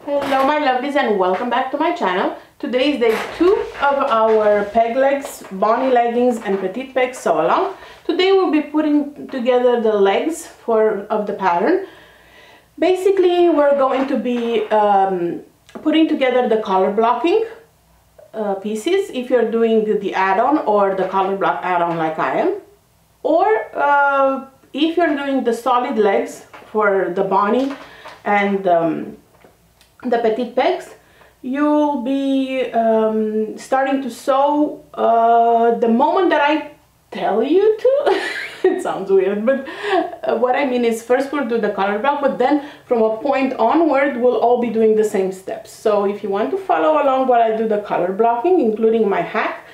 Hello my lovelies and welcome back to my channel. Today is day 2 of our peg legs, bunny leggings and petite peg sew along. Today we'll be putting together the legs of the pattern. Basically we're going to be putting together the color blocking pieces if you're doing the add-on or the color block add-on like I am, or if you're doing the solid legs for the bunny and the petite pegs, you'll be starting to sew the moment that I tell you to. It sounds weird, but what I mean is first we'll do the color block, but then from a point onward we'll all be doing the same steps. So if you want to follow along while I do the color blocking, including my hack,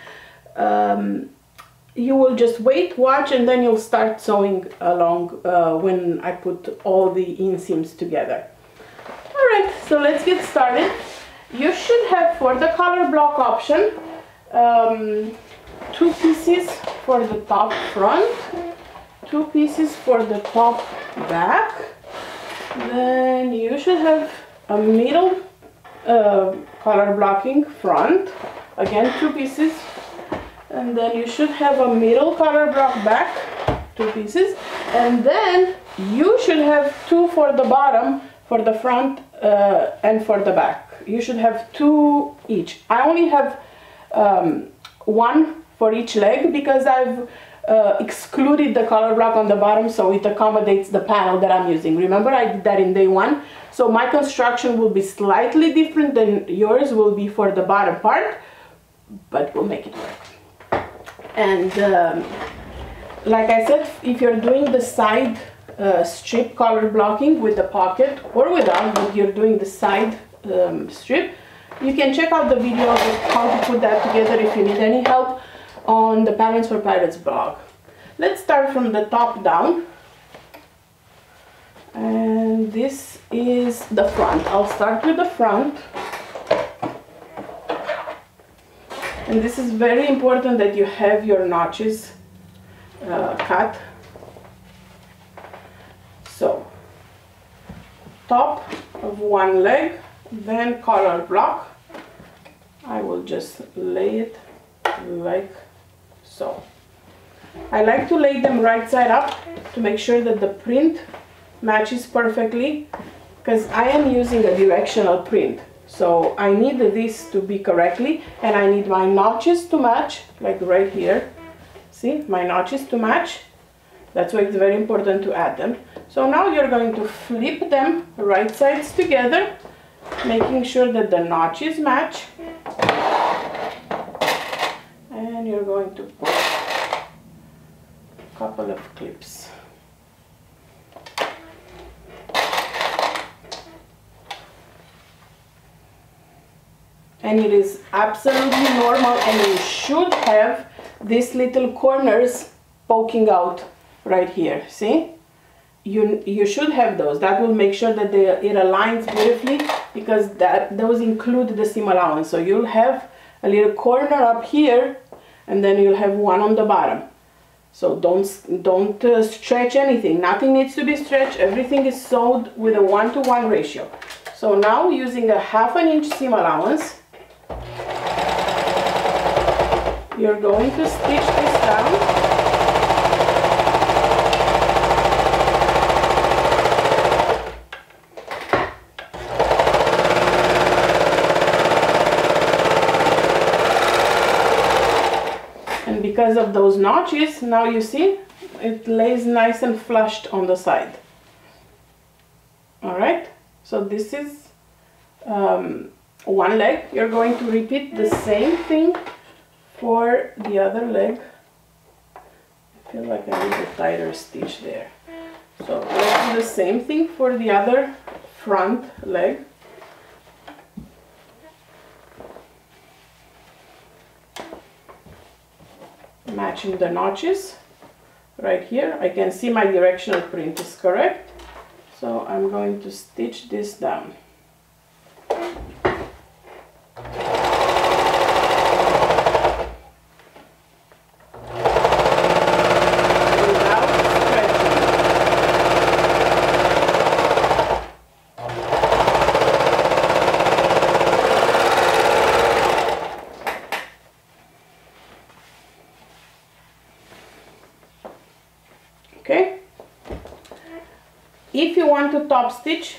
you will just wait, watch, and then you'll start sewing along when I put all the inseams together. Alright, so let's get started. You should have, for the color block option, 2 pieces for the top front, 2 pieces for the top back. Then you should have a middle color blocking front, again 2 pieces. And then you should have a middle color block back, 2 pieces. And then you should have 2 for the bottom, for the front and for the back. You should have 2 each. I only have 1 for each leg because I've excluded the color block on the bottom so it accommodates the panel that I'm using. Remember, I did that in day 1, so my construction will be slightly different than yours will be for the bottom part, but we'll make it work. And like I said, if you're doing the side strip color blocking with the pocket or without, but you're doing the side strip, you can check out the video of how to put that together if you need any help on the Patterns for Pirates blog. Let's start from the top down, and this is the front. I'll start with the front, and this is very important that you have your notches cut. So, top of one leg, then color block. I will just lay it like so. I like to lay them right side up to make sure that the print matches perfectly, because I am using a directional print. So I need this to be correctly, and I need my notches to match, like right here. See, my notches to match. That's why it's very important to add them. So now you're going to flip them right sides together, making sure that the notches match. And you're going to put a couple of clips. And it is absolutely normal, and you should have these little corners poking out right here. See? You should have those. That will make sure that it aligns beautifully, because those include the seam allowance. So you'll have a little corner up here, and then you'll have one on the bottom. So don't stretch anything. Nothing needs to be stretched. Everything is sewed with a 1-to-1 ratio. So now, using a 1/2 inch seam allowance, you're going to stitch this down. Because of those notches, now you see it lays nice and flushed on the side. Alright, so this is one leg. You're going to repeat the same thing for the other leg. I feel like I need a tighter stitch there. So let's do the same thing for the other front leg. Matching the notches right here. I can see my directional print is correct, so I'm going to stitch this down. Without stretching. If you want to top stitch,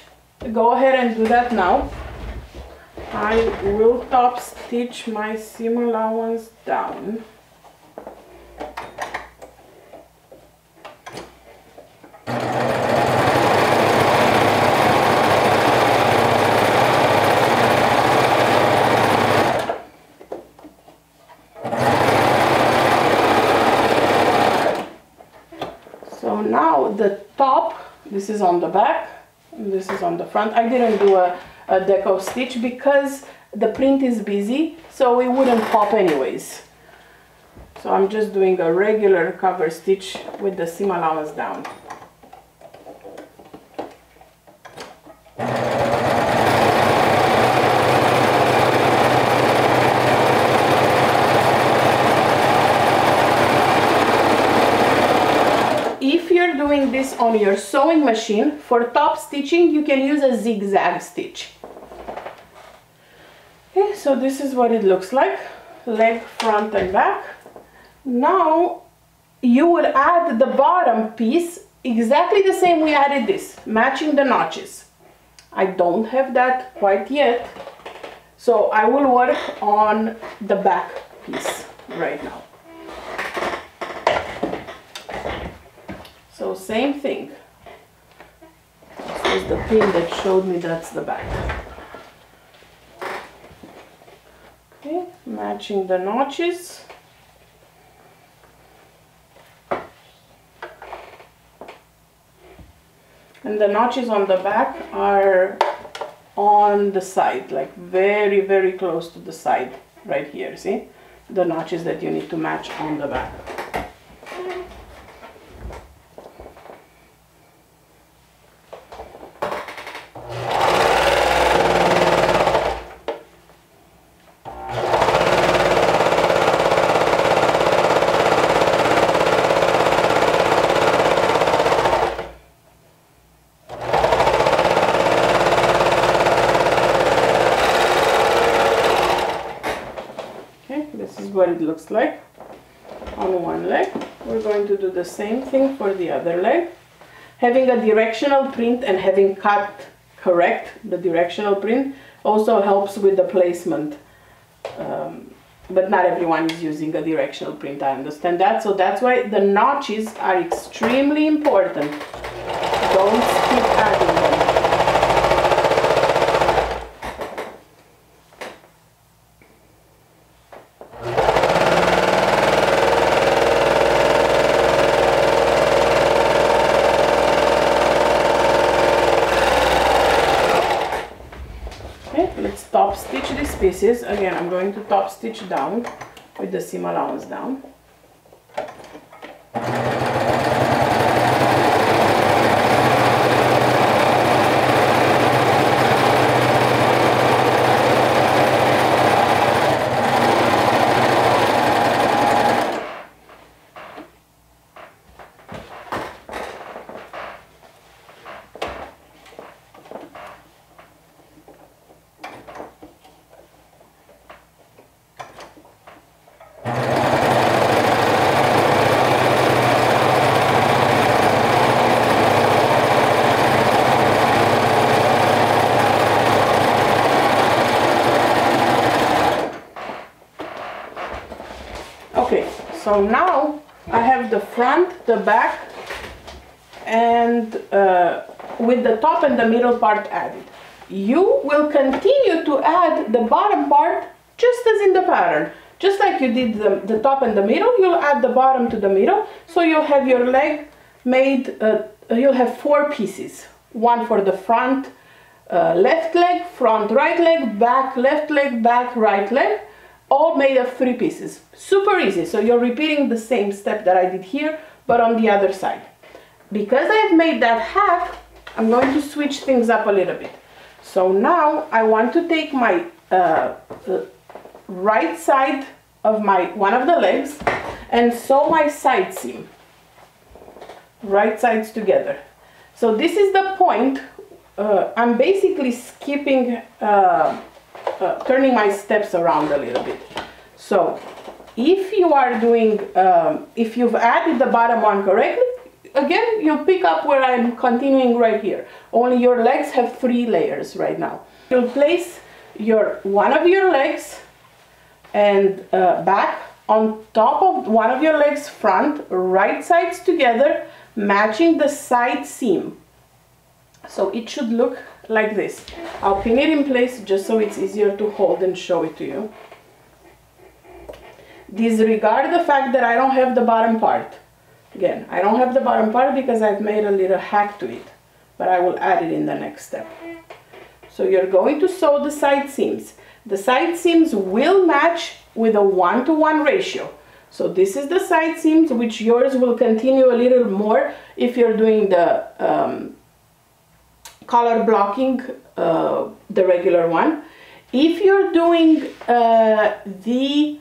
go ahead and do that now. I will top stitch my seam allowance down. So now the top, this is on the back, and this is on the front. I didn't do a deco stitch because the print is busy, so it wouldn't pop anyways. So I'm just doing a regular cover stitch with the seam allowance down. If you're doing this on your sewing machine, for top stitching you can use a zigzag stitch. Okay, so this is what it looks like, leg, front and back. Now you would add the bottom piece exactly the same we added this, matching the notches. I don't have that quite yet, so I will work on the back piece right now. So same thing. This is the pin that showed me that's the back. Okay, matching the notches. And the notches on the back are on the side, like very, very close to the side, right here, see? The notches that you need to match on the back. What it looks like on one leg. We're going to do the same thing for the other leg. Having a directional print and having cut correct the directional print also helps with the placement, but not everyone is using a directional print, I understand that, so that's why the notches are extremely important. Don't skip adding them. Top stitch these pieces. Again, I'm going to top stitch down with the seam allowance down. So now I have the front, the back, and with the top and the middle part added. You will continue to add the bottom part just as in the pattern. Just like you did the top and the middle, you'll add the bottom to the middle. So you'll have your leg made, you'll have 4 pieces. One for the front left leg, front right leg, back left leg, back right leg. All made of 3 pieces. Super easy. So you're repeating the same step that I did here, but on the other side. Because I've made that hack, I'm going to switch things up a little bit. So now I want to take my right side of one of the legs and sew my side seam. Right sides together. So this is the point. I'm basically skipping turning my steps around a little bit. So if you are doing, if you've added the bottom one correctly, again, you'll pick up where I'm continuing right here. Only your legs have 3 layers right now. You'll place one of your legs and back on top of one of your legs front, right sides together, matching the side seam. So it should look like this. I'll pin it in place just so it's easier to hold and show it to you. Disregard the fact that I don't have the bottom part. Again, I don't have the bottom part because I've made a little hack to it, but I will add it in the next step. So you're going to sew the side seams. The side seams will match with a 1-to-1 ratio. So this is the side seams, which yours will continue a little more if you're doing the collar blocking, the regular one. If you're doing the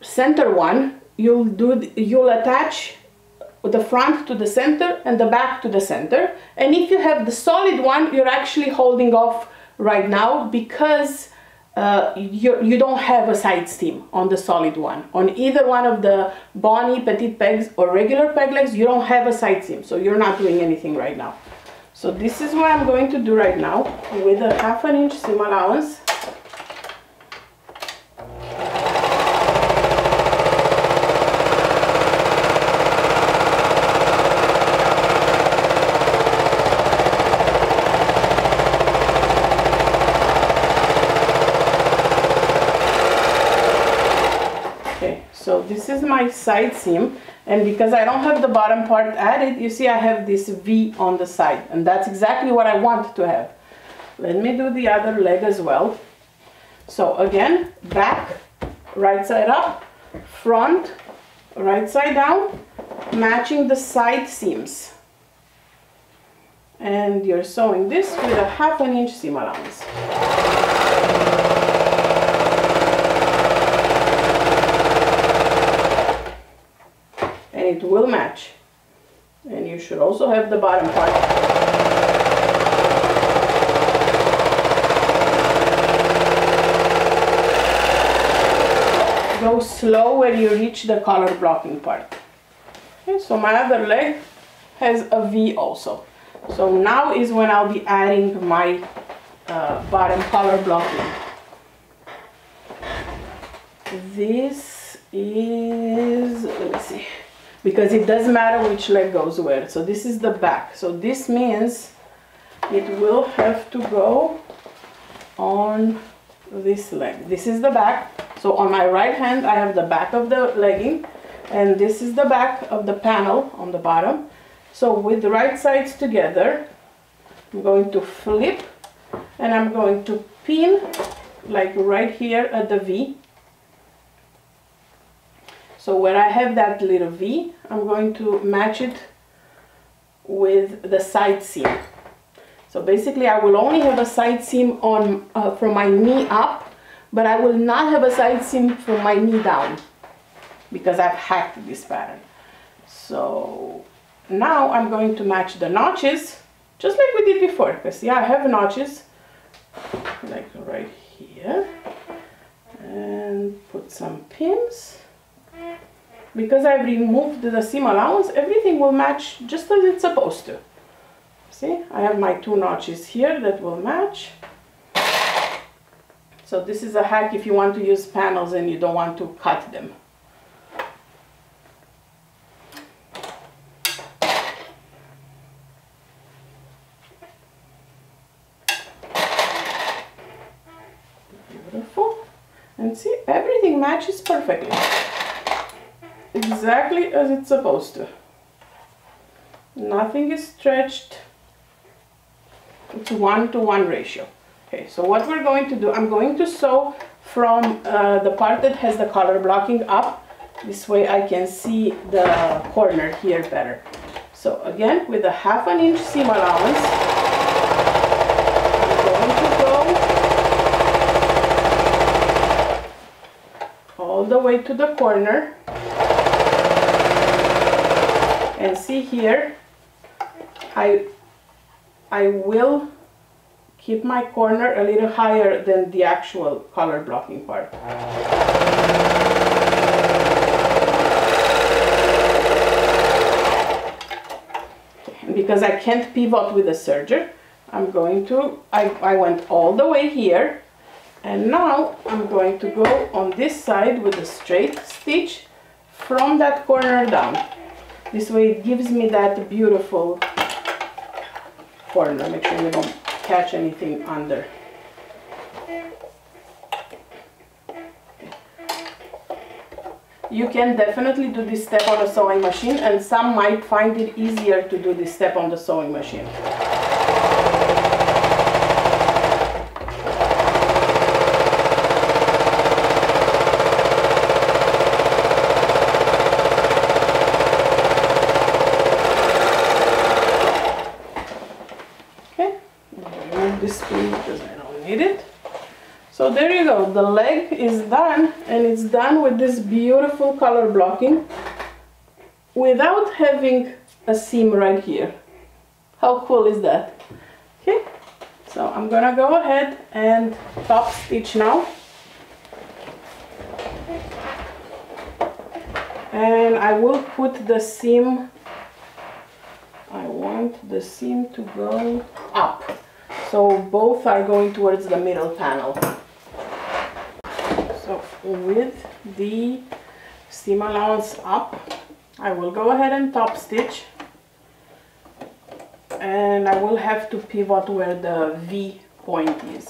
center one, you'll attach the front to the center and the back to the center. And if you have the solid one, you're actually holding off right now because you don't have a side seam on the solid one. On either one of the Bonnie, petite pegs or regular peg legs, you don't have a side seam, so you're not doing anything right now. So this is what I'm going to do right now with a 1/2 inch seam allowance. So this is my side seam, and because I don't have the bottom part added, you see I have this V on the side, and that's exactly what I want to have. Let me do the other leg as well. So again, back, right side up, front, right side down, matching the side seams. And you're sewing this with a 1/2 inch seam allowance. And it will match. And you should also have the bottom part. Go slow when you reach the collar blocking part. Okay, so my other leg has a V also. So now is when I'll be adding my bottom collar blocking. This is, let me see, because it doesn't matter which leg goes where. So this is the back. So this means it will have to go on this leg. This is the back. So on my right hand, I have the back of the legging, and this is the back of the panel on the bottom. So with the right sides together, I'm going to flip, and I'm going to pin like right here at the V. So where I have that little V, I'm going to match it with the side seam. So basically I will only have a side seam on from my knee up, but I will not have a side seam from my knee down because I've hacked this pattern. So now I'm going to match the notches just like we did before, because yeah, I have notches like right here, and put some pins. Because I've removed the seam allowance, everything will match just as it's supposed to. See, I have my 2 notches here that will match. So this is a hack if you want to use panels and you don't want to cut them. Beautiful. And see, everything matches perfectly. Exactly as it's supposed to. Nothing is stretched. It's 1-to-1 ratio. Okay, so what we're going to do, I'm going to sew from the part that has the collar blocking up. This way I can see the corner here better. So again, with a 1/2 inch seam allowance, I'm going to go all the way to the corner. And see here, I will keep my corner a little higher than the actual collar blocking part. because I can't pivot with the serger, I'm going to, I went all the way here, and now I'm going to go on this side with a straight stitch from that corner down. This way it gives me that beautiful corner. Make sure you don't catch anything under. You can definitely do this step on a sewing machine, and some might find it easier to do this step on the sewing machine. Okay, remove this pin because I don't need it. So there you go, the leg is done, and it's done with this beautiful color blocking without having a seam right here. How cool is that? Okay, so I'm gonna go ahead and top stitch now. And I will put the seam, I want the seam to go up. So both are going towards the middle panel. So with the seam allowance up, I will go ahead and top stitch, and I will have to pivot where the V point is.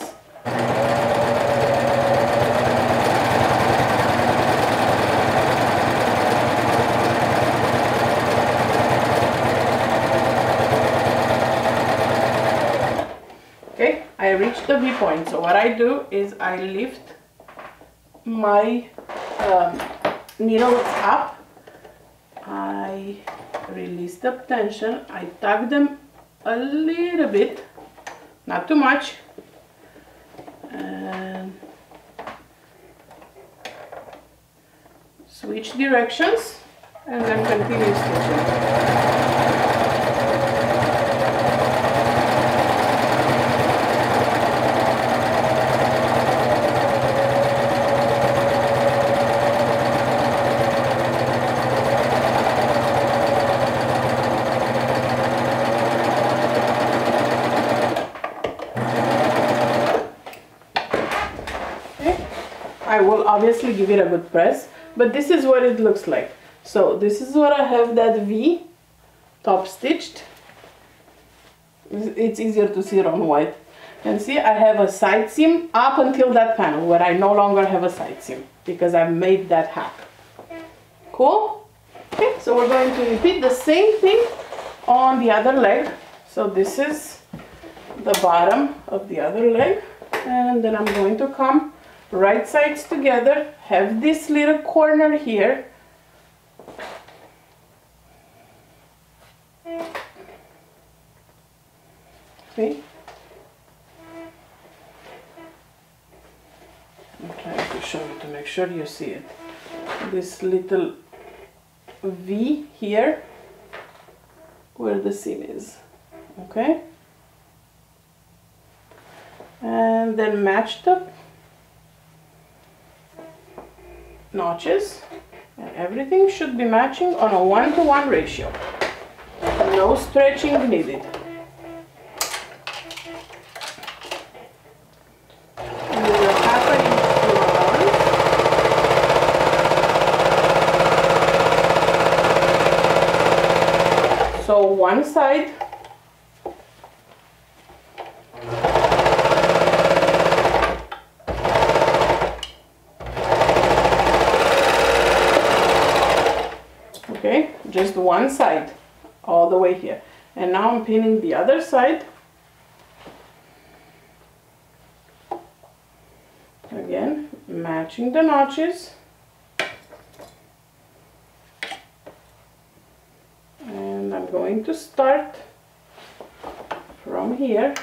Okay, I reached the V point, so what I do is I lift my needles up, I release the tension, I tug them a little bit, not too much, and switch directions, and then continue stitching. I will obviously give it a good press, but this is what it looks like. So this is what I have that V top stitched. It's easier to see it on white. And see, I have a side seam up until that panel where I no longer have a side seam because I've made that hack. Cool? Okay, so we're going to repeat the same thing on the other leg. So this is the bottom of the other leg, and then I'm going to come right sides together, have this little corner here, see? I'm trying to show you to make sure you see it. This little V here where the seam is, okay? And then match the notches, and everything should be matching on a 1-to-1 ratio. No stretching needed. And we will half an inch to so one side just one side all the way here, and now I'm pinning the other side again, matching the notches, and I'm going to start from here,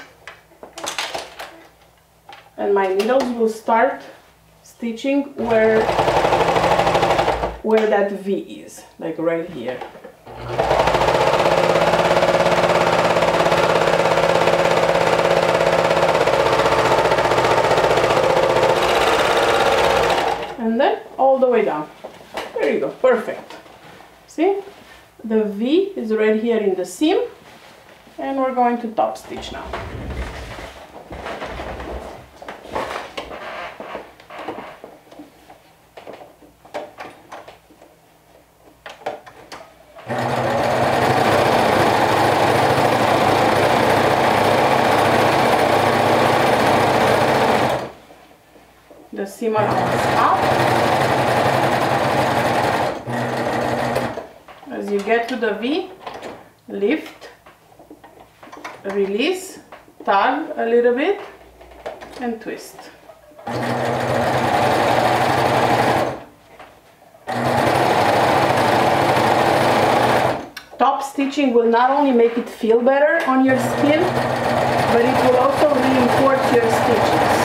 and my needles will start stitching where that V is, like right here. And then all the way down. There you go, perfect. See? The V is right here in the seam, and we're going to top stitch now. The seam allowance up. As you get to the V, lift, release, tug a little bit, and twist. Top stitching will not only make it feel better on your skin, but it will also reinforce your stitches.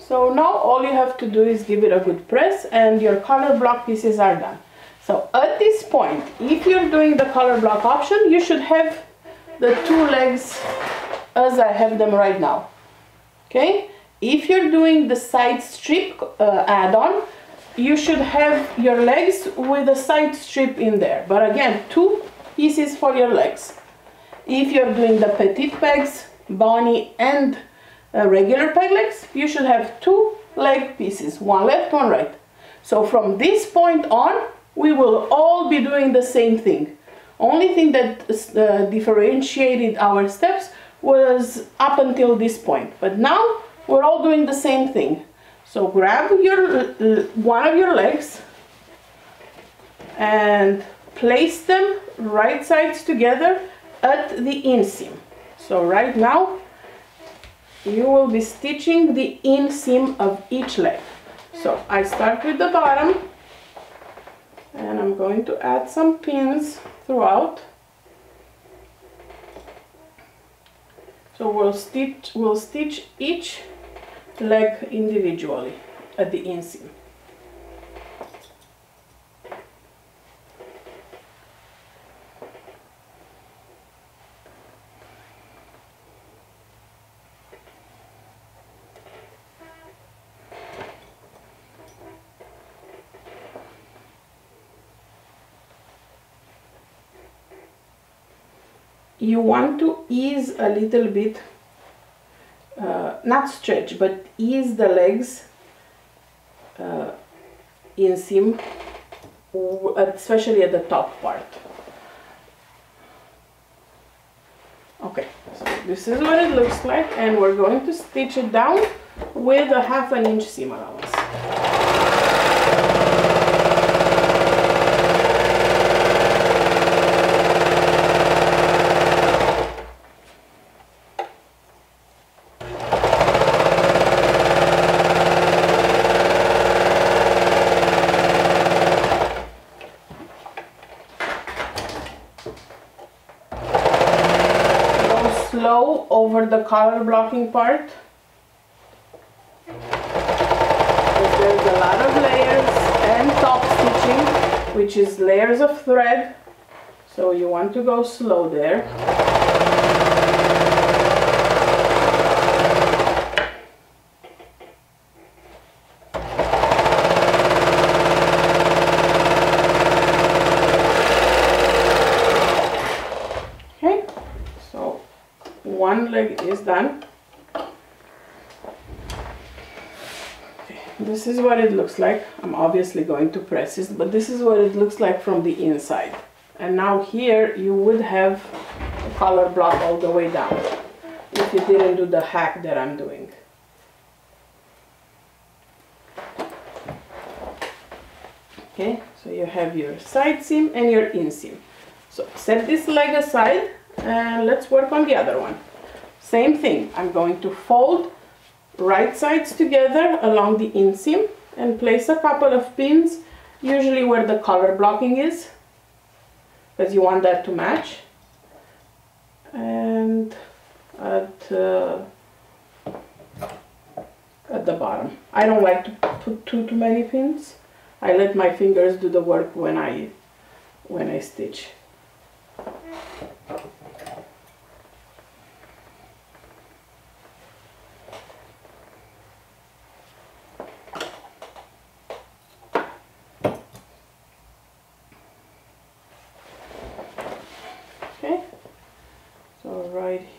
So now all you have to do is give it a good press and your color block pieces are done. So at this point, if you're doing the color block option, you should have the two legs as I have them right now. Okay? If you're doing the side strip add-on, you should have your legs with a side strip in there. But again, two pieces for your legs. If you're doing the petite pegs, bunny and regular peg legs, you should have two leg pieces, one left, one right. So from this point on, we will all be doing the same thing. Only thing that differentiated our steps was up until this point, but now we're all doing the same thing. So grab your one of your legs and place them right sides together at the inseam. So right now you will be stitching the inseam of each leg. So I start with the bottom and I'm going to add some pins throughout. So we'll stitch each leg individually at the inseam. You want to ease a little bit, not stretch, but ease the legs inseam, especially at the top part. Okay, so this is what it looks like, and we're going to stitch it down with a 1/2 inch seam allowance. Slow over the color blocking part, because there's a lot of layers and top stitching, which is layers of thread, so you want to go slow there. One leg is done. Okay, this is what it looks like. I'm obviously going to press this, but this is what it looks like from the inside. And now here you would have a color block all the way down if you didn't do the hack that I'm doing. Okay, so you have your side seam and your inseam. So set this leg aside and let's work on the other one. Same thing, I'm going to fold right sides together along the inseam and place a couple of pins, usually where the color blocking is, because you want that to match. And at the bottom. I don't like to put too many pins. I let my fingers do the work when I stitch.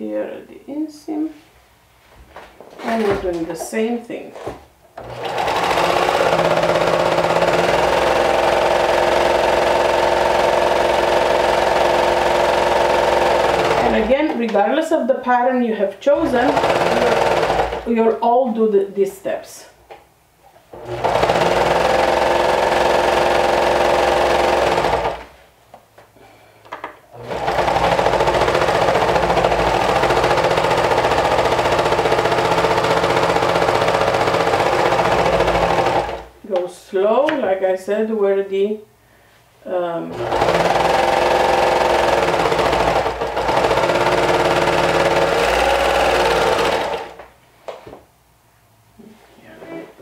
here at the inseam, and we're doing the same thing. And again, regardless of the pattern you have chosen, you'll all do these steps. Go slow, like I said, where the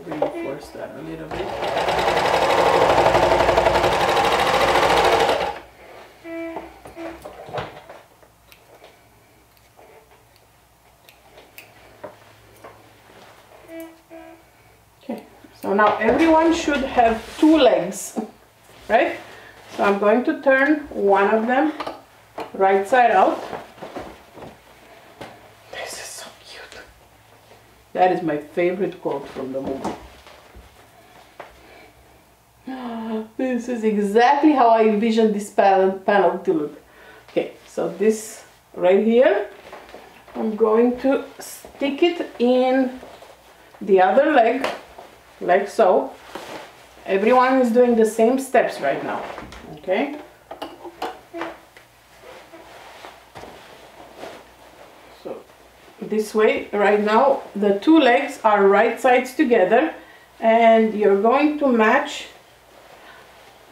reinforce that a little bit. Okay, so now everyone should have 2 legs, right? So I'm going to turn one of them right side out. This is so cute. That is my favorite quote from the movie. This is exactly how I envisioned this panel to look. Okay, so this right here, I'm going to stick it in the other leg, like so. Everyone is doing the same steps right now, okay? So this way, right now, the 2 legs are right sides together, and you're going to match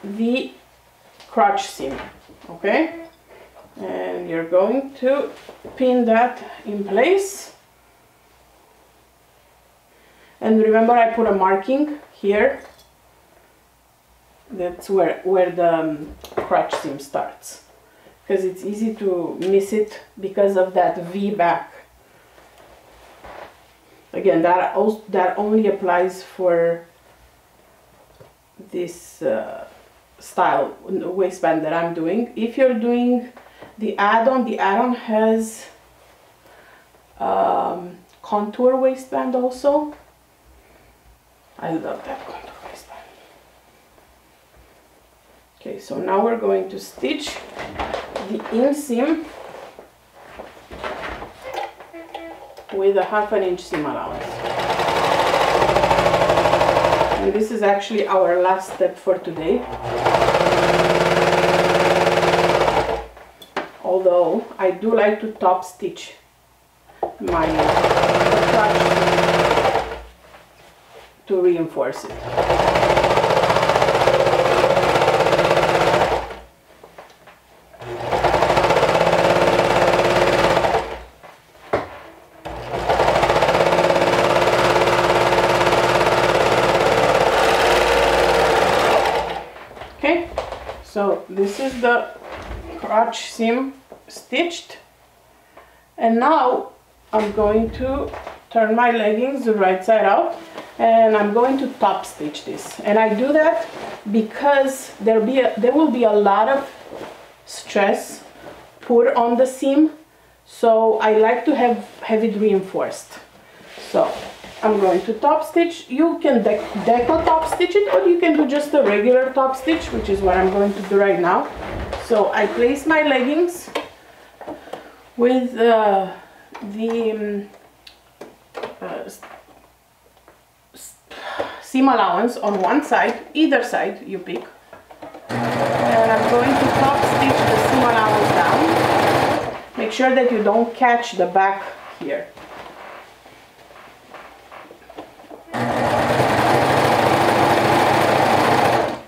the crotch seam, okay? And you're going to pin that in place. And remember, I put a marking here. That's where the crotch seam starts, because it's easy to miss it because of that V back. Again, that only applies for this style waistband that I'm doing. If you're doing the add-on has contour waistband also. I love that contour waistband. Okay, so now we're going to stitch the inseam with a 1/2 inch seam allowance. And this is actually our last step for today. Although I do like to top stitch my crotch to reinforce it. Okay, so this is the crotch seam stitched, and now I'm going to turn my leggings the right side out, and I'm going to top stitch this. And I do that because there will be a lot of stress put on the seam, so I like to have it reinforced. So I'm going to top stitch. You can deco top stitch it, or you can do just a regular top stitch, which is what I'm going to do right now. So I place my leggings with the seam allowance on one side, either side you pick, and I'm going to top stitch the seam allowance down. Make sure that you don't catch the back here.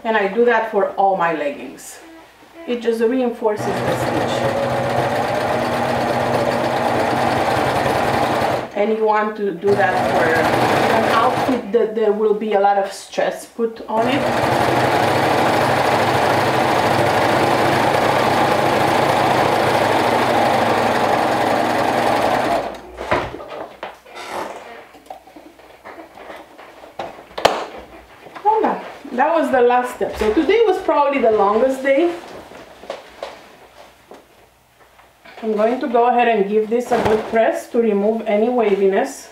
And I do that for all my leggings. It just reinforces the stitch. And you want to do that for an outfit that there will be a lot of stress put on it. That was the last step. So today was probably the longest day. I'm going to go ahead and give this a good press to remove any waviness.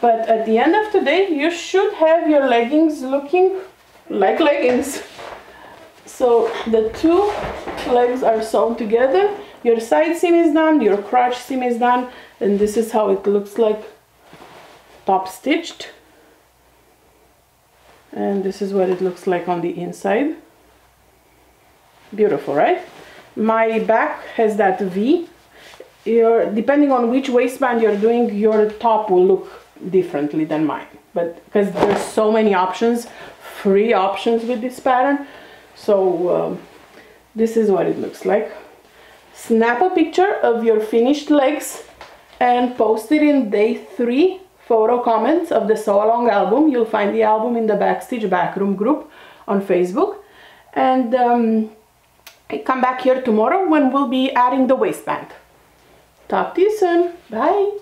But at the end of the day, you should have your leggings looking like leggings. So the two legs are sewn together, your side seam is done, your crotch seam is done, and this is how it looks like top stitched. And this is what it looks like on the inside. Beautiful, right? My back has that V. Depending on which waistband you're doing, your top will look differently than mine, but because there's so many options, free options with this pattern. So this is what it looks like. Snap a picture of your finished legs and post it in day 3 photo comments of the sew along album. You'll find the album in the Backstitch Backroom group on Facebook. And come back here tomorrow when we'll be adding the waistband. Talk to you soon. Bye.